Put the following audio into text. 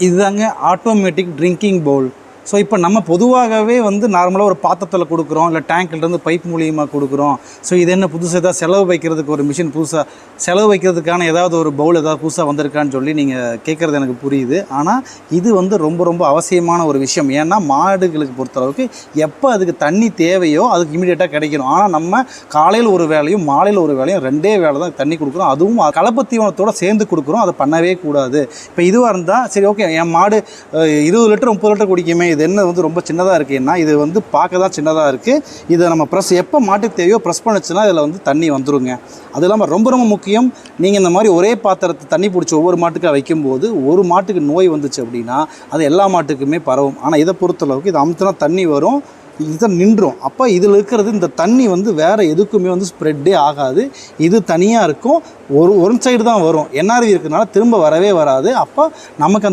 இதுதாங்க automatic drinking Pavul. So இப்போ நம்ம பொதுவாகவே வந்து நார்மலாக ஒரு பாத்திரத்தில் கொடுக்குறோம், இல்லை டேங்க்லேருந்து பைப் மூலியமாக கொடுக்குறோம். ஸோ இது என்ன புதுசாக ஏதாவது செலவு வைக்கிறதுக்கு ஒரு மிஷின் புதுசாக செலவு வைக்கிறதுக்கான ஏதாவது ஒரு பவுல் ஏதாவது புதுசாக வந்திருக்கான்னு சொல்லி நீங்கள் கேட்குறது எனக்கு புரியுது. ஆனால் இது வந்து ரொம்ப ரொம்ப அவசியமான ஒரு விஷயம். ஏன்னா மாடுகளுக்கு பொறுத்தளவுக்கு எப்போ அதுக்கு தண்ணி தேவையோ அதுக்கு இமீடியட்டாக கிடைக்கணும். ஆனால் நம்ம காலையில் ஒரு வேலையும் மாலையில் ஒரு வேலையும் 2 வேலை தான் தண்ணி கொடுக்குறோம். அதுவும் கலப்பு தீவனத்தோடு சேர்ந்து கொடுக்குறோம். அதை பண்ணவே கூடாது. இப்போ இதுவாக இருந்தால் சரி ஓகே, என் மாடு 20 லிட்டர் 30 லிட்டர் குடிக்குமே, இது என்ன வந்து ரொம்ப சின்னதாக இருக்குன்னா, இது வந்து பார்க்க தான் சின்னதாக இருக்குது. இதை நம்ம எப்போ மாட்டுக்கு தேவையோ ப்ரெஸ் பண்ணுச்சுன்னா இதில் வந்து தண்ணி வந்துருங்க. அது இல்லாமல் ரொம்ப ரொம்ப முக்கியம், நீங்கள் இந்த மாதிரி ஒரே பாத்திரத்தை தண்ணி பிடிச்சி ஒவ்வொரு மாட்டுக்காக வைக்கும்போது ஒரு மாட்டுக்கு நோய் வந்துச்சு அப்படின்னா அது எல்லா மாட்டுக்குமே பரவும். ஆனால் இதை பொறுத்தளவுக்கு இது அமுத்தினா தண்ணி வரும், இது நின்றும். அப்போ இதில் இருக்கிறது இந்த தண்ணி வந்து வேறு எதுக்குமே வந்து ஸ்ப்ரெட்டே ஆகாது. இது தனியாக இருக்கும், ஒரு சைடு தான் வரும். என்ஆர்வி இருக்கிறதுனால திரும்ப வரவே வராது. அப்போ நமக்கு அந்த